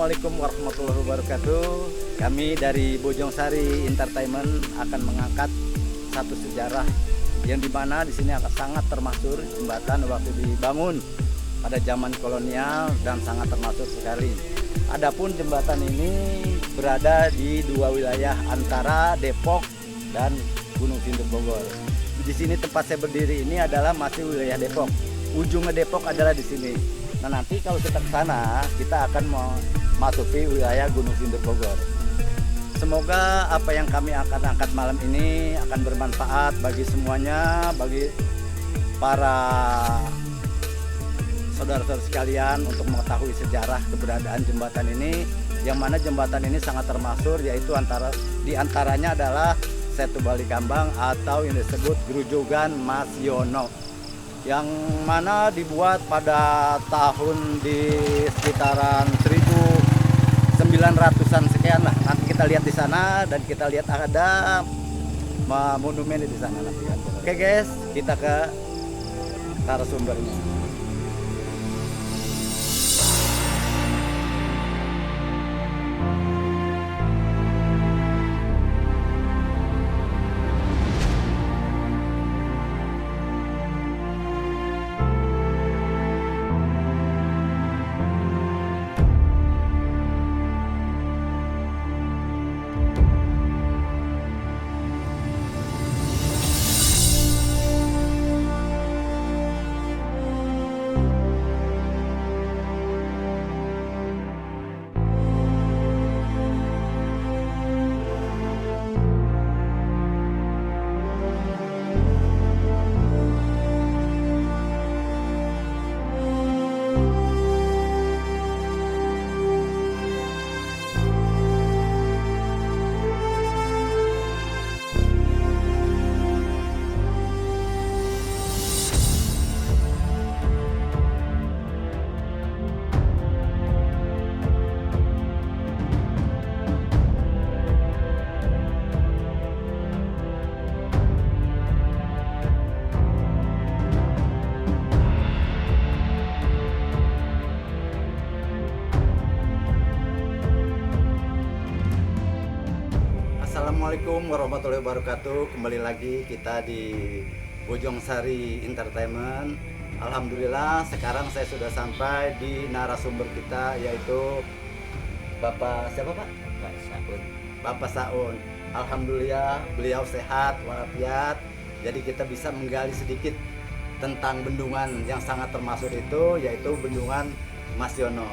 Assalamualaikum warahmatullahi wabarakatuh. Kami dari Bojongsari Entertainment akan mengangkat satu sejarah yang dimana di sini akan sangat termasyhur jembatan waktu dibangun pada zaman kolonial dan sangat termasyhur sekali. Adapun jembatan ini berada di dua wilayah antara Depok dan Gunung Sindur Bogor. Di sini tempat saya berdiri ini adalah masih wilayah Depok. Ujungnya Depok adalah di sini. Nah, nanti kalau kita ke sana, kita akan memasuki wilayah Gunung Sindur Bogor. Semoga apa yang kami akan angkat malam ini akan bermanfaat bagi semuanya, bagi para saudara-saudara sekalian untuk mengetahui sejarah keberadaan jembatan ini, yang mana jembatan ini sangat termasyhur, yaitu di antaranya adalah Setu Bali Kambang atau yang disebut Grujogan Mas Yono, yang mana dibuat pada tahun di sekitaran 1900-an sekian lah. Nanti kita lihat di sana dan kita lihat ada monumen di sana nanti kan. Oke guys, kita ke narasumbernya. Assalamualaikum warahmatullahi wabarakatuh. Kembali lagi kita di Bojongsari Entertainment. Alhamdulillah sekarang saya sudah sampai di narasumber kita, yaitu Bapak siapa Pak? Bapak Saun. Bapak Saun. Alhamdulillah beliau sehat walafiat. Jadi kita bisa menggali sedikit tentang bendungan yang sangat termasyhur itu, yaitu Bendungan Mas Yono.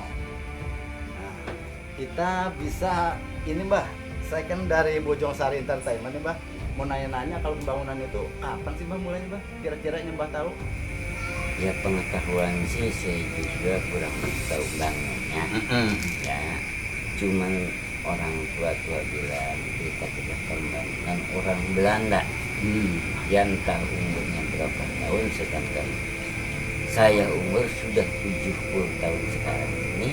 Nah, kita bisa ini Mbah. Saya kan dari Bojongsari Entertainment nih Mbah, mau nanya-nanya kalau pembangunan itu kapan sih Mbah mulainya Mbah? Kira-kira yang Mbah tahu? Ya pengetahuan sih saya juga kurang tahu bangetnya. Ya cuman orang tua-tua bilang kita pembangunan orang Belanda. Yang tahu umurnya berapa tahun, sedangkan saya umur sudah 70 tahun sekarang ini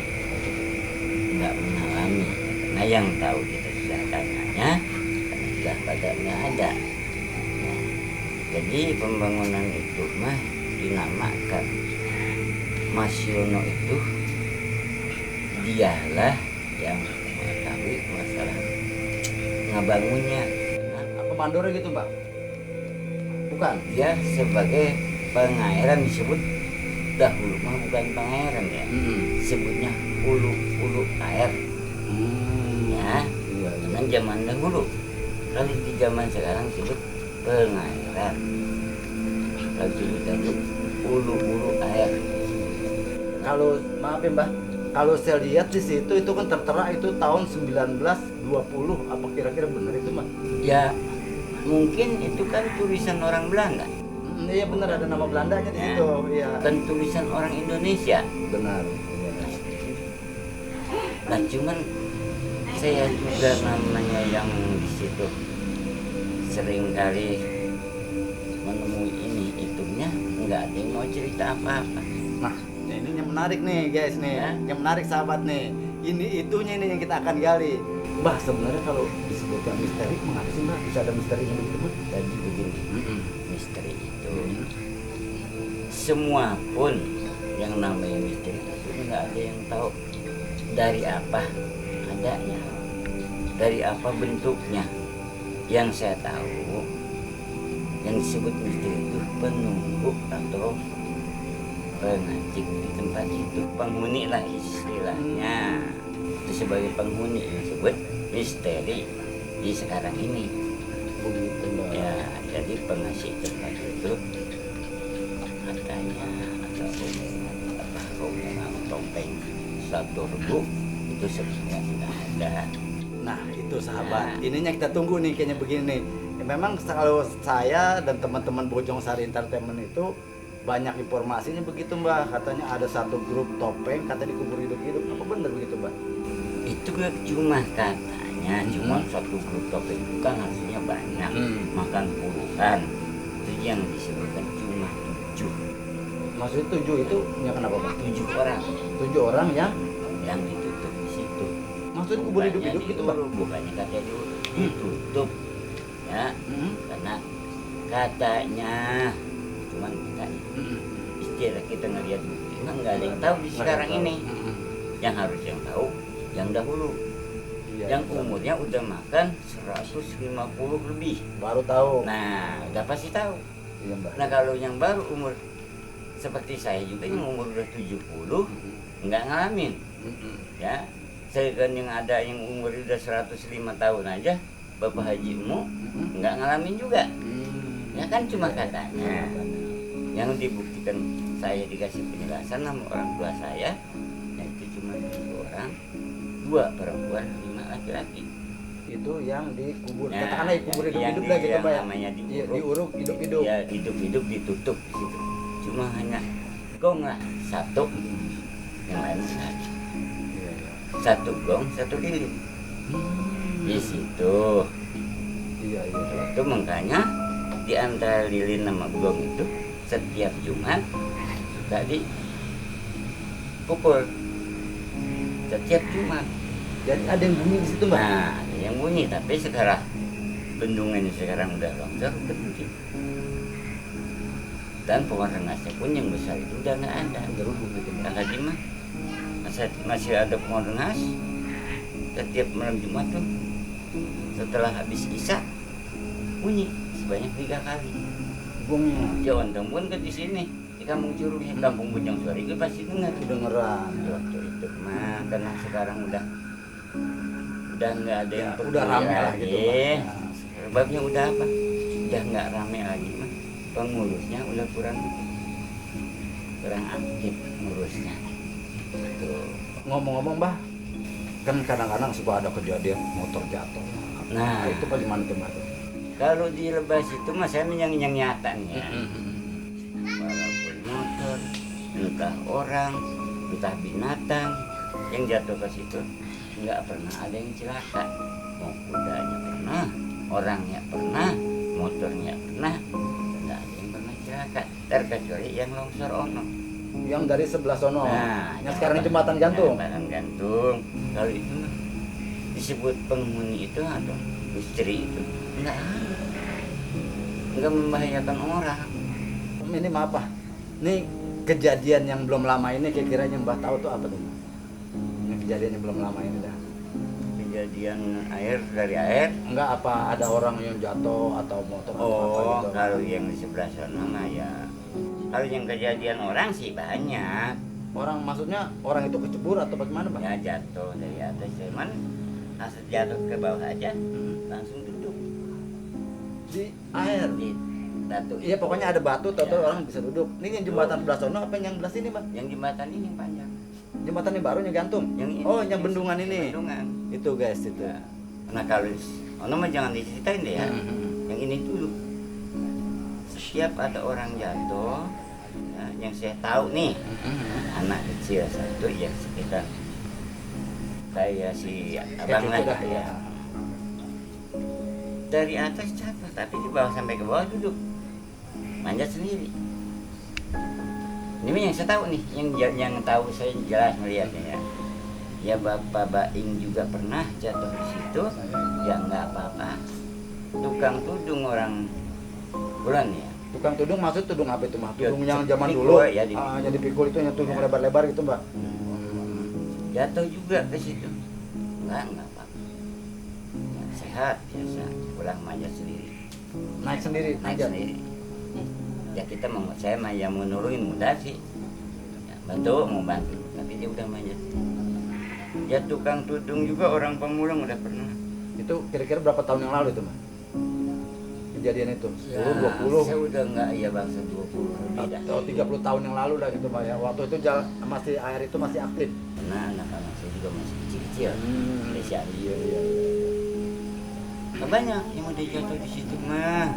nggak mengalami. Nah yang tahu kita katanya karena sudah pada nggak ada. Nah, jadi pembangunan itu mah dinamakan Mas Yono itu dialah yang mengetahui masalah ngebangunnya. Apa mandornya gitu Mbak? Bukan? Dia sebagai pengairan disebut dahulu mah bukan pengairan ya, sebutnya hulu air. Ya. Dengan zaman dahulu, lalu di zaman sekarang disebut pengairan, lalu disebut ulu air. Kalau maaf ya Mbah, kalau saya lihat di situ itu kan tertera itu tahun 1920, apa kira-kira benar itu Mbah? Ya mungkin itu kan tulisan orang Belanda. Iya benar, ada nama Belandanya di situ. Iya. Kan tulisan orang Indonesia. Benar. Nah cuman saya juga namanya yang di situ sering kali menemui ini itunya, nggak ada yang mau cerita apa-apa. Nah ini yang menarik nih guys nih ya, yang menarik sahabat nih. Ini itunya ini yang kita akan gali. Mbah sebenarnya kalau disebutkan misteri, mengapa sih Mbah bisa ada misteri yang disebut? Jadi begini, misteri itu semua pun yang namanya misteri itu nggak ada yang tahu dari apa adanya, dari apa bentuknya. Yang saya tahu, yang disebut misteri itu penunggu atau pengacik di tempat itu, penghuni lah istilahnya. Itu sebagai penghuni yang disebut misteri di sekarang ini. Begitu Mbak. Ya, jadi pengasih tempat itu katanya ada omongan topeng 1.000 itu sebenarnya tidak ada. Nah itu sahabat, Nah. ininya kita tunggu nih kayaknya begini nih. Ya, memang kalau saya dan teman-teman Bojong Sari Entertainment itu banyak informasinya begitu Mbak. Katanya ada satu grup topeng kata dikubur hidup-hidup. Apa benar begitu Mbak? Itu cuma katanya, cuma satu grup topeng itu kan harusnya banyak, makan puluhan. Itu yang disebutkan cuma 7. Maksudnya 7 itu ya kenapa Pak? 7 orang 7 orang yang ditutup di situ. maksudnya kubur Bukannya hidup-hidup gitu Mbak? diuruk, bukannya katanya ditutup ya, karena katanya cuman kita istilah kita ngelihat bukti memang nggak ada yang tahu di sekarang ini. Yang harus yang tahu yang dahulu, Iya, yang iya. umurnya udah makan 150 lebih. Baru tahu. Nah, udah pasti tahu. Iya Mbak. Nah, kalau yang baru umur seperti saya juga yang umur udah 70 nggak ngalamin. Ya, saya kan yang ada yang umur udah 105 tahun aja, Bapak Hajimu nggak ngalamin juga. Ya kan cuma katanya. Yang dibuktikan saya dikasih penjelasan sama orang tua saya, yaitu cuma 7 orang, 2 perempuan, 5 laki-laki. Itu yang dikubur. Nah, Katakanlah kubur yang hidup-hidip lah gitu yang Mbak. Ya. namanya Iya, diuruk. diuruk hidup-hidup. Ya, hidup-hidup ditutup di situ. Cuma hanya gong lah satu, yang lain nggak ada. Iya, iya. Satu gong, satu lilin di situ. Iya, iya. Itu makanya di antara lilin sama gong itu setiap Jumat suka dipukul setiap Jumat. Jadi ada yang bunyi di situ Mbak. Nah, ada yang bunyi, tapi sekarang bendungan sekarang udah longsor, berhenti. Dan pohon rengasnya pun yang besar itu udah nggak ada. Gerubuk gitu Mbak. Kang Haji mah masih ada pohon rengas setiap malam Jumat tuh. Setelah habis isya bunyi sebanyak 3 kali. Bungnya Jawan Tembun ke di sini di Kampung Curug, Kampung Bojong Sari itu pasti dengar. kedengeran. Waktu itu mah karena sekarang udah nggak ada yang Ya, peduli udah rame lah gitu Mbak. Sebabnya udah apa? Udah nggak rame lagi mah. Pengurusnya udah kurang aktif ngurusnya. Tuh. Ngomong-ngomong Mbak, kan kadang-kadang suka ada kejadian motor jatuh. Nah, Itu bagaimana tuh Mbak? kalau di Lebas itu mah saya yang nyata nih ya. Walaupun motor, entah orang, entah binatang yang jatuh ke situ, nggak pernah ada yang celaka. Mau kudanya pernah, orangnya pernah, motornya pernah, nggak ada yang pernah celaka. Terkecuali yang longsor ono. Yang dari sebelah sono. Nah, yang sekarang jembatan gantung. Jembatan gantung. Kalau itu mah disebut penghuni itu atau misteri itu nggak membahayakan orang. Ini maaf Pak. Nih kejadian yang belum lama ini kira-kira yang Mbak tahu tuh apa tuh? Mbak? Ini kejadian yang belum lama ini dah. Kejadian dari air. Enggak apa ada orang yang jatuh atau motor atau apa Oh, gitu. kalau yang di sebelah sana mah ya. Kalau yang kejadian orang sih banyak. Orang maksudnya orang itu kecebur atau bagaimana Pak? Ya jatuh dari atas, cuman langsung jatuh ke bawah aja, langsung duduk Di air. di batu. Iya pokoknya ada batu atau Ya. orang bisa duduk. Ini yang jembatan sebelah sono apa yang belah sini Pak? Yang jembatan ini yang panjang. Jembatan yang baru yang gantung. Yang ini, Oh yang bendungan ini. Bendungan. Itu guys itu. Ya. Nah kalau ono mah jangan diceritain deh ya. Yang ini dulu. Setiap ada orang jatuh, ya, yang saya tahu nih, anak kecil satu yang sekitar kayak si abang lah Dah, ya. Dari atas jatuh, tapi di bawah sampai ke bawah duduk, manjat sendiri. Ini yang saya tahu nih, yang tahu saya jelas melihatnya ya. Ya Bapak Baing juga pernah jatuh di situ, ya nggak apa-apa. Tukang tudung orang bulan ya. Tukang tudung maksud tudung apa itu Mbak? Ya, Tudung yang zaman dipikul, dulu. ya, Yang dipikul itu yang tudung Ya. lebar-lebar gitu Mbak. jatuh juga ke situ. Enggak apa-apa. Ya, sehat biasa, pulang manjat sendiri. Naik sendiri, Naik manjat. sendiri. Ya kita mau, saya mah yang mau nurunin mudah sih. Ya, bantu, mau bantu, tapi dia udah manjat. Ya tukang tudung juga orang Pemulung udah pernah. Itu kira-kira berapa tahun yang lalu itu, Mas? Kejadian itu? 10, Ya, 20? saya udah enggak iya bangsa 20 lebih dah. Atau 30 tahun yang lalu dah gitu, Pak ya. Waktu itu masih air itu masih aktif. Karena anak-anak saya juga masih kecil-kecil. Malaysia Iya, iya. Nah, banyak yang udah jatuh di situ mah.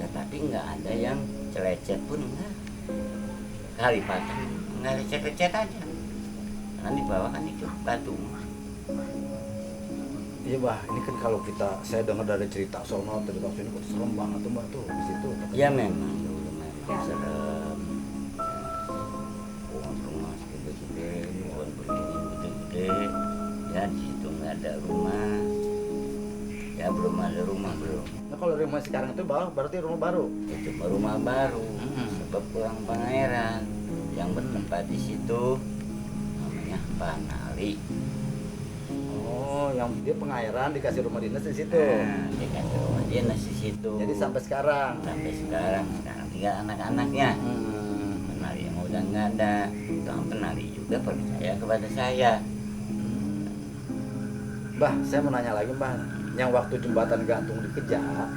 Ya tapi nggak ada yang celecet pun enggak. Kali patah nggak lecet-lecet aja. Karena di bawah kan itu batu. Iya, Mbah. Ini kan kalau saya dengar dari cerita sono, cerita sini kok serem banget tuh, Mbah tuh di situ. Ya memang dulu memang serem. Pohon rumah gede-gede, pohon beringin gede-gede. Ya di situ nggak ada rumah. Ya belum ada rumah belum. Nah, kalau rumah sekarang itu berarti rumah baru. Itu rumah baru. Sebab kurang pengairan. Yang bertempat di situ namanya Panali. Oh, yang dia pengairan dikasih rumah dinas di situ. Nah, dia kasih rumah dinas di situ. Jadi sampai sekarang. sekarang tinggal anak-anaknya. Penari yang udah nggak ada, tukang penari juga percaya kepada saya. Mbah, saya mau nanya lagi, Mbah. Yang waktu jembatan gantung dikejar,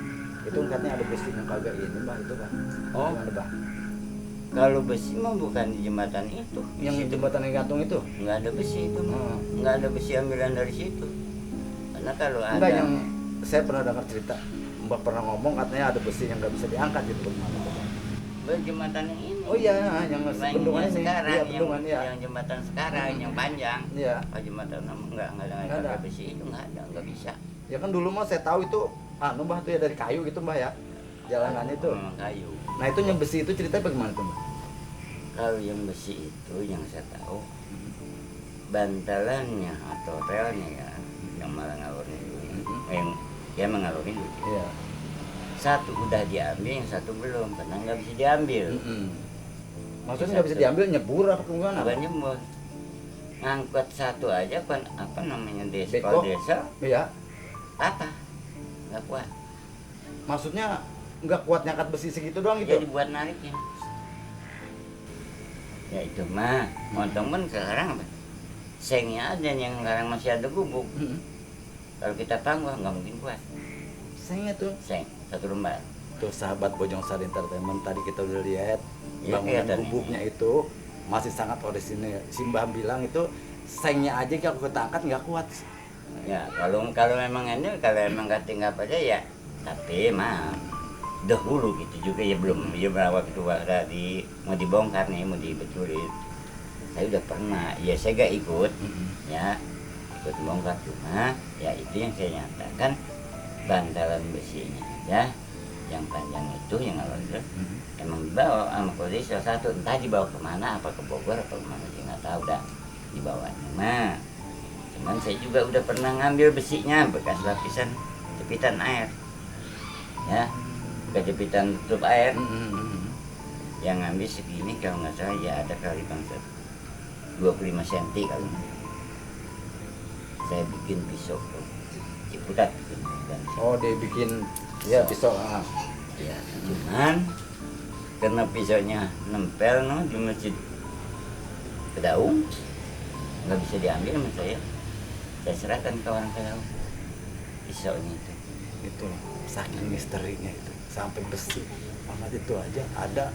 itu katanya ada besi yang kagak ini, Mbah, itu, Mbah. Oh. Gimana, Mbah? Kalau besi mah bukan di jembatan itu. Di Yang situ jembatan yang gantung itu? nggak ada besi itu mah. Nggak ada besi ambilan dari situ. Karena kalau ada. Enggak, yang saya pernah dengar cerita. Mbah pernah ngomong katanya ada besi yang nggak bisa diangkat gitu, bagaimana, Mbah? Jembatan yang ini. Oh iya, yang Yang bendungan ini. sekarang, Iya, yang, bendungan ya. yang jembatan sekarang, yang panjang. Iya. Oh, jembatan lama nggak ada Nggak ada. pakai besi itu nggak bisa. Ya kan dulu mah saya tahu itu Mbah tuh ya dari kayu gitu, Mbah ya. Jalanan itu. Kayu. Nah, itu yang besi itu ceritanya bagaimana tuh, Mbah? Kalau yang besi itu yang saya tahu bantalannya atau relnya ya yang malah ngalurin yang mengalurin dulu. Iya. Satu udah diambil, yang satu belum, karena nggak bisa diambil. Maksudnya nggak bisa diambil, nyebur apa gimana? Bukan nyembur, ngangkut satu aja kan apa namanya desa, Beko? kalau desa Iya. patah, nggak kuat. Maksudnya nggak kuat ngangkat besi segitu doang gitu? Jadi buat nariknya. Ya itu mah, montong pun sekarang apa? Sengnya ada yang sekarang masih ada gubuk. Kalau kita tangguh nggak mungkin kuat. Sengnya tuh. Seng satu lembar. Tuh sahabat Bojong Sari Entertainment, tadi kita udah lihat Ya, bangunan kelihatan gubuknya itu masih sangat orisinil. Simbah bilang itu sengnya aja kalau kita angkat nggak kuat. Ya kalau memang ini kalau emang tinggal aja ya. Tapi mah dahulu gitu juga ya belum ya waktu mau dibongkar nih mau dibetulin. Saya udah pernah, ya saya gak ikut, ya ikut bongkar cuma ya itu yang saya nyatakan bantalan besinya aja yang panjang itu yang alur emang dibawa sama polisi salah satu, entah dibawa kemana, apa ke Bogor apa kemana saya nggak tahu dah dibawanya mah. Cuman saya juga udah pernah ngambil besinya bekas lapisan jepitan air, ya bekas jepitan tutup air yang ngambil segini kalau nggak salah ya ada kali bangsa 25 cm kali. Saya bikin pisau ciputat bikin. Oh, dia bikin ya pisau. Ya, cuman karena pisaunya nempel no di masjid Kedaung nggak bisa diambil sama saya serahkan ke orang Kedaung pisaunya Itu saking misterinya itu sampai besi amat itu aja ada.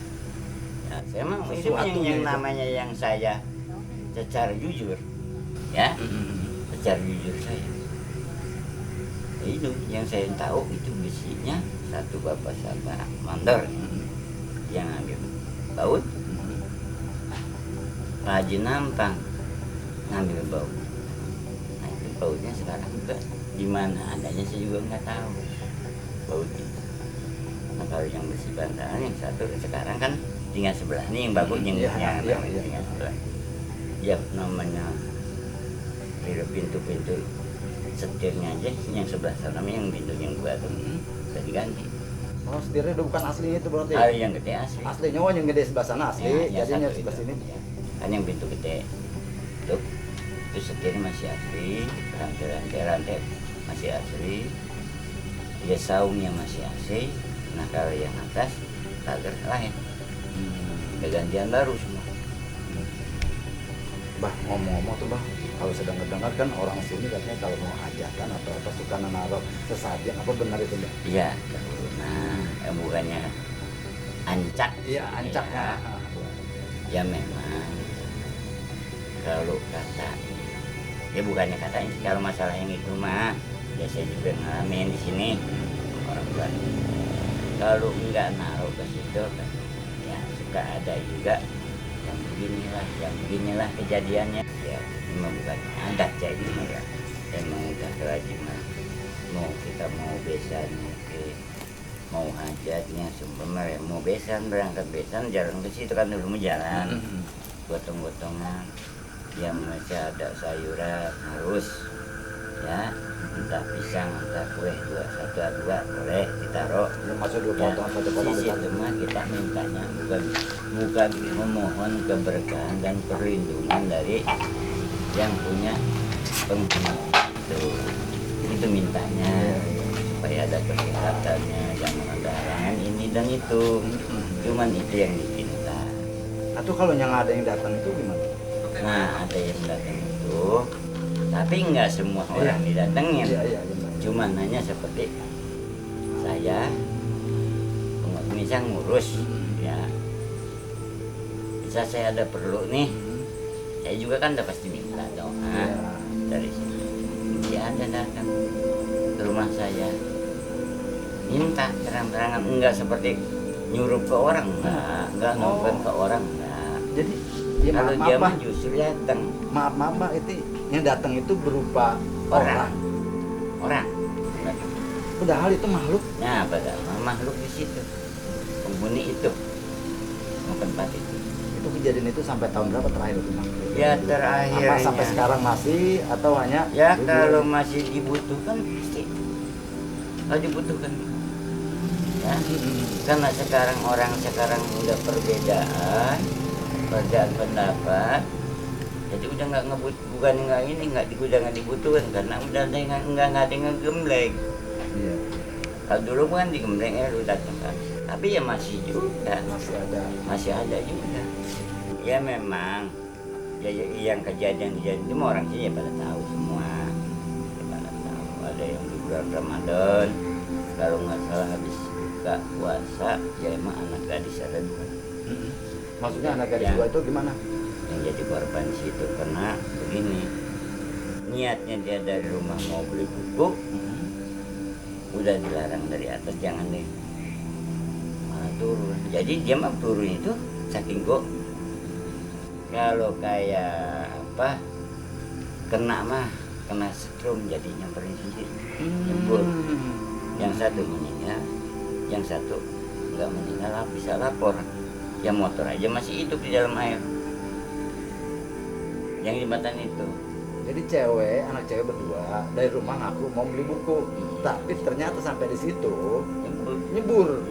ya, saya mau itu Sesuatunya yang itu. namanya yang saya secara jujur ya secara jujur saya itu yang saya tahu itu besinya satu bapak sama mandor yang ambil baut rajin nampang ngambil baut. Nah itu bautnya sekarang juga di mana adanya saya juga nggak tahu baut itu. Nah kalau yang besi bantalan yang satu sekarang kan tinggal sebelah ini yang bagus yang tinggal sebelah. Ya namanya pintu-pintu setirnya aja yang sebelah sana yang pintu yang dua tuh udah diganti. Oh, setirnya udah bukan aslinya itu berarti. Yang gede asli. Aslinya yang gede sebelah sana asli, Ya, jadinya satu sebelah itu. sini. Ya. Kan yang pintu gede tuh itu setirnya masih asli, rantai masih asli, ya saungnya masih asli. Nah kalau yang atas pagar lain, udah gantian baru semua. Bah, ngomong-ngomong tuh Bah, kalau sedang ngedengar kan orang sini katanya kalau mau hajatan atau apa suka naruh sesajen, apa benar itu Bah? Iya, nah bukannya ancak. Iya, ancak Ya, ya memang kalau kata, ya bukannya katanya sih, kalau masalah yang itu mah ya saya juga ngalamin di sini orang tua. Kalau enggak naruh ke situ kan ya suka ada juga yang beginilah kejadiannya. Ya memang bukan adat jadi ya, emang udah kelaziman. Kita mau besan, mau hajatnya seumpama mau besan, berangkat besan jalan ke situ kan dulu mau jalan, gotong-gotongan, yang masih ada sayuran harus ya, entah pisang entah kue satu dua boleh ditaruh. Ya, masuk dua potong satu potong Sisi besar. itu mah kita mintanya bukan memohon keberkahan dan perlindungan dari yang punya penghuni itu mintanya supaya ada kesehatannya, jangan ada halangan ini dan itu. Cuman itu yang dipinta. Atau kalau yang ada yang datang itu gimana? Nah ada yang datang itu, tapi nggak semua orang didatengin. Iya, benar. Cuman hanya seperti saya bisa ngurus ya, bisa saya ada perlu nih, saya juga kan udah pasti minta doa dari sini. Dia ada datang ke rumah saya minta terang-terangan, enggak seperti nyuruh ke orang, enggak nongkrong ke orang, enggak. Jadi ya, Kalau maaf, dia Bah. mah justru datang Maaf Bah, itu yang datang itu berupa orang. orang. Padahal itu makhluk. Nah, padahal makhluk di situ, penghuni itu, tempat itu. Itu kejadian itu sampai tahun berapa terakhir itu Bang? Ya terakhirnya. Apa sampai sekarang masih atau hanya? Ya dulu? kalau masih dibutuhkan pasti. Kalau dibutuhkan. Ya, karena sekarang orang udah perbedaan pendapat. Jadi udah nggak bukan nggak ini udah nggak dibutuhkan karena udah ada yang nggak ada yang ngegembleng. Iya. Kalau dulu kan digembleng lu datang kan. Tapi ya masih juga. Masih ada juga. Ya memang ya yang kejadian itu orang sini ya pada tahu semua. Ya pada tahu. Ada yang di bulan Ramadan kalau nggak salah habis buka puasa ya emang anak gadis ada dua. Maksudnya anak gadis Ya. dua itu gimana? Yang jadi korban di situ karena begini, niatnya dia dari rumah mau beli buku udah dilarang dari atas, jangan deh malah turun. Jadi dia mah turun itu saking kok kalau kayak apa kena setrum jadi nyamperin sendiri, nyebur. Yang satu meninggal, yang satu nggak meninggal bisa lapor. Ya motor aja masih hidup di dalam air. Yang jembatan itu. Jadi anak cewek berdua dari rumah ngaku mau beli buku, tapi ternyata sampai di situ nyebur.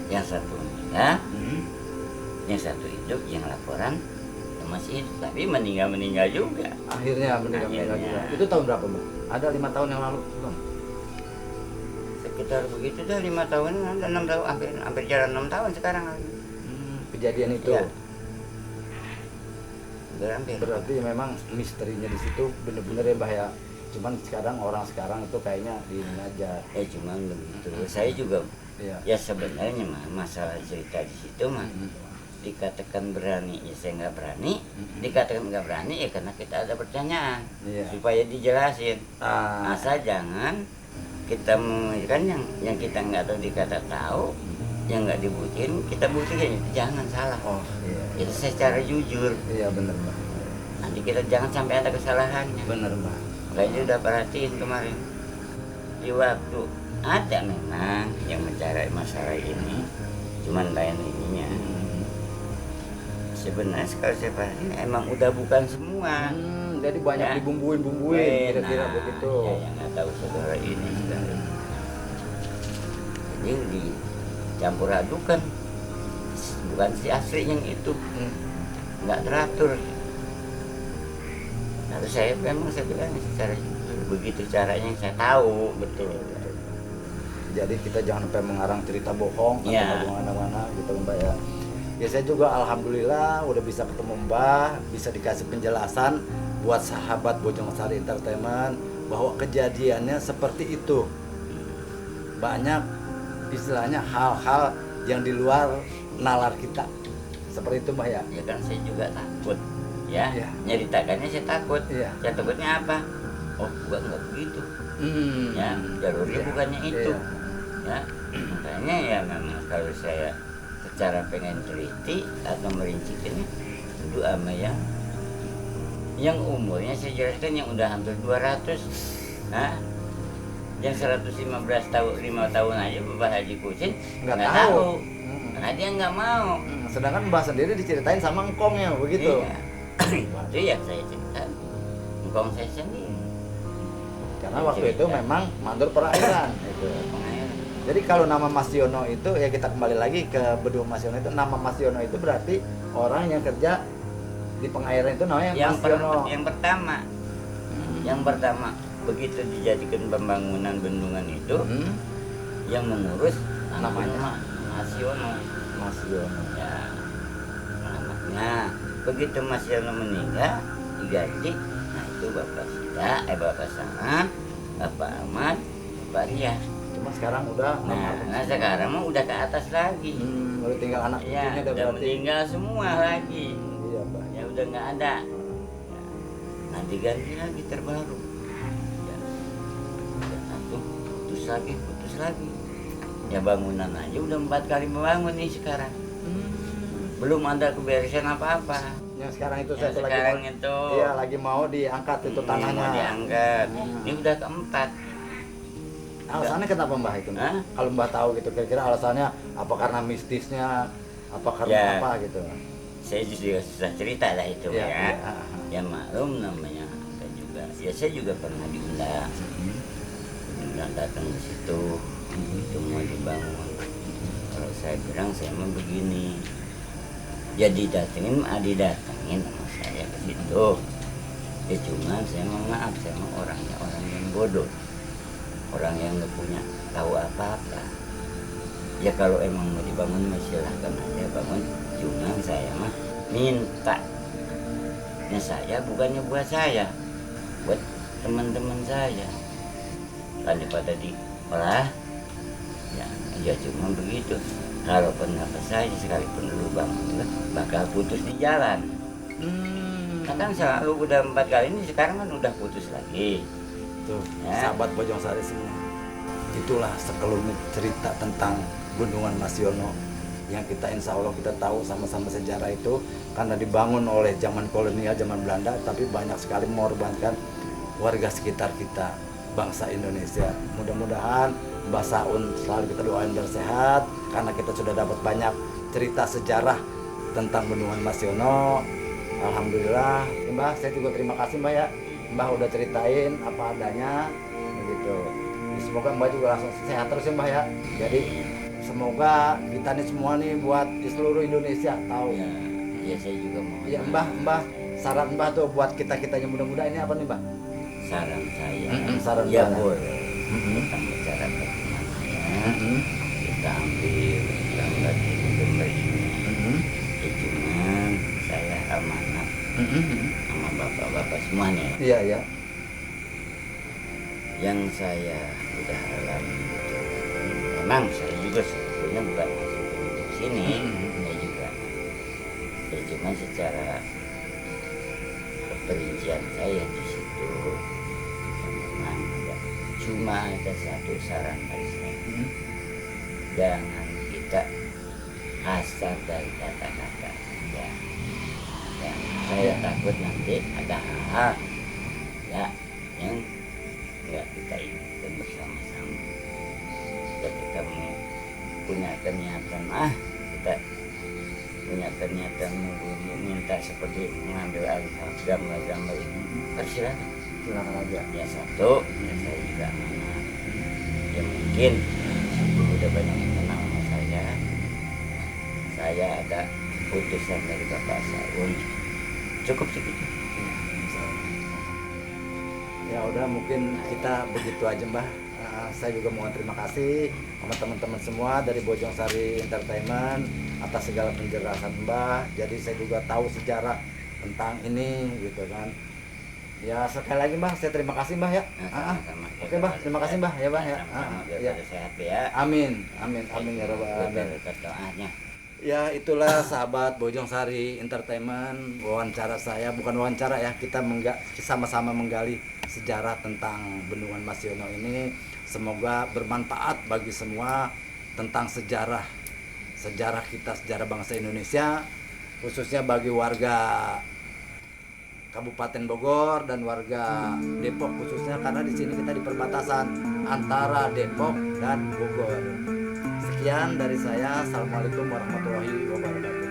Yang satu ya, yang satu hidup, yang laporan yang masih hidup, tapi meninggal juga. Akhirnya meninggal juga. Itu tahun berapa Bang? Ada 5 tahun yang lalu Bang? Sekitar begitu dah 5 tahun, ada 6 tahun, hampir jalan 6 tahun sekarang. Kejadian itu. Ya. Hampir. Berarti memang misterinya di situ bener-bener ya Bah ya. Cuman orang sekarang itu kayaknya di ini aja. Cuman begitu. Saya juga Iya. ya sebenarnya mah masalah cerita di situ mah dikatakan berani ya saya nggak berani, dikatakan nggak berani ya karena kita ada pertanyaan supaya dijelasin. Asal jangan kita kan yang kita nggak tahu dikata tahu, yang nggak dibutuhin kita buktiin, jangan salah. Itu secara jujur. Iya benar Pak. Nanti kita jangan sampai ada kesalahannya. Benar Pak. Kayaknya udah perhatiin kemarin di waktu ada memang yang mencari masalah ini, cuman lain ininya. Sebenarnya kalau saya perhatiin emang udah bukan semua. Jadi banyak Ya. dibumbuin kira-kira begitu. Ya yang nggak tahu saudara ini sekarang. Jadi dicampur adukan, bukan si asli yang itu, nggak teratur. Lalu saya memang saya bilang secara begitu caranya yang saya tahu betul. Jadi kita jangan sampai mengarang cerita bohong atau Ya. kemana-mana gitu Mbak ya. Ya saya juga alhamdulillah udah bisa ketemu Mbah, bisa dikasih penjelasan buat sahabat Bojongsari Entertainment bahwa kejadiannya seperti itu. Banyak istilahnya hal-hal yang di luar nalar kita. Seperti itu Mbah ya. Ya kan saya juga takut ya. Iya. Nyeritakannya saya takut. Iya. Saya takutnya apa? Oh, bukan nggak begitu. Ya, jalurnya Iya. bukannya itu. Iya. Ya, makanya ya memang kalau saya secara pengen teliti atau merincikannya itu sama yang umurnya saya jelaskan yang udah hampir 200, yang 115 tahun 5 tahun aja Bapak Haji Kusin Nggak nggak tahu. tahu karena dia nggak mau. Sedangkan Mbah sendiri diceritain sama engkongnya begitu. Iya. Itu ya saya cerita engkong saya sendiri. Karena waktu itu memang mandor perairan itu. Jadi kalau nama Mas Yono itu ya kita kembali lagi ke Bedung Mas Yono itu, nama Mas Yono itu berarti orang yang kerja di pengairan itu namanya Mas Yono. Yang pertama begitu dijadikan pembangunan bendungan itu yang mengurus namanya Mas Yono. Mas Yono. Ya, alamatnya begitu Mas Yono meninggal diganti, nah itu Bapak Sama, Bapak Ahmad, Bapak Ria. Cuma sekarang udah Nah sekarang mah udah ke atas lagi. udah tinggal anak Ya, cucunya udah berarti. meninggal semua lagi. Iya, Mbak. Ya udah nggak ada. Ya, nanti ganti lagi terbaru. Ya, satu putus lagi. Ya bangunan aja udah 4 kali membangun nih sekarang. Belum ada keberesan apa-apa. Yang sekarang itu Yang saya tuh sekarang lagi itu iya lagi mau diangkat itu tanahnya. mau diangkat. Ini udah keempat. Alasannya kenapa Mbah itu? Hah? Kalau Mbah tahu gitu kira-kira alasannya apa karena mistisnya, apa karena Ya. apa gitu? Saya juga susah cerita lah itu Iya, ya. iya. Ya maklum namanya dan juga. Ya saya juga pernah diundang datang ke situ. Itu mau dibangun. Kalau saya bilang saya mau begini. Ya didatengin sama saya ke situ. Ya cuma saya mau maaf, saya mau orang yang bodoh. Orang yang nggak punya tahu apa-apa. Ya kalau emang mau dibangun silahkan aja bangun. Cuma saya mah minta. Ya saya bukannya buat saya, buat teman-teman saya. Daripada diolah, ya cuma begitu. Kalau pendapat saya sekalipun dulu bangun bakal putus di jalan. Kan selalu udah 4 kali ini sekarang kan udah putus lagi. Tuh, Ya. sahabat Bojongsari semua. Itulah sekelumit cerita tentang Bendungan Mas Yono yang kita insya Allah kita tahu sama-sama sejarah itu karena dibangun oleh zaman kolonial, zaman Belanda, tapi banyak sekali mengorbankan warga sekitar kita, bangsa Indonesia. Mudah-mudahan Mbah Saun selalu kita doain bersehat karena kita sudah dapat banyak cerita sejarah tentang Bendungan Mas Yono. Alhamdulillah, Mbah, saya juga terima kasih Mbah ya. Mbah udah ceritain apa adanya begitu. Semoga Mbah juga langsung sehat terus ya Mbah ya. Jadi semoga kita nih semua nih buat di seluruh Indonesia tahu. Ya saya juga mau. Ya Mbah, saran Mbah tuh buat kita-kitanya muda-muda ini apa nih Mbah? Saran saya. Saran Ya Mbah. boleh. Tentang cara bagaimana kita ambil gambar ini. Ya cuman saya amanat sama bapak-bapak semuanya. Iya ya. Yang saya udah alami itu, memang saya juga sebetulnya bukan masuk ke sini, saya juga. Ya cuma secara perincian saya di situ, ya memang cuma ada satu saran dari saya. Jangan kita asal dari kata-kata saja. Ya, saya takut nanti ada hal-hal ya yang nggak kita inginkan bersama-sama. Kita mau punya niatan kita punya niatan mau minta seperti mengambil alih gambar-gambar ini, persilakan. Silakan aja. Ya satu, ya saya juga amanah. Ya mungkin udah banyak yang kenal sama saya. Saya ada putusan dari Bapak Saun. Cukup segitu. Ya udah, mungkin kita begitu aja Mbah. Saya juga mohon terima kasih sama teman-teman semua dari Bojong Sari Entertainment atas segala penjelasan Mbah. Jadi saya juga tahu sejarah tentang ini gitu kan. Ya sekali lagi Mbah, saya terima kasih Mbah ya. Sama-sama. Oke Mbah, terima kasih Mbah ya Mbah ya. Sama-sama, biar Ya. pada sehat ya. Amin, amin, amin ya Rabbal alamin. Berkat doanya. Ya itulah sahabat Bojong Sari Entertainment, wawancara saya, bukan wawancara ya, kita sama-sama menggali sejarah tentang Bendungan Mas Yono ini. Semoga bermanfaat bagi semua tentang sejarah kita, sejarah bangsa Indonesia, khususnya bagi warga Kabupaten Bogor dan warga Depok khususnya, karena di sini kita di perbatasan antara Depok dan Bogor. Sekian dari saya. Assalamualaikum warahmatullahi wabarakatuh.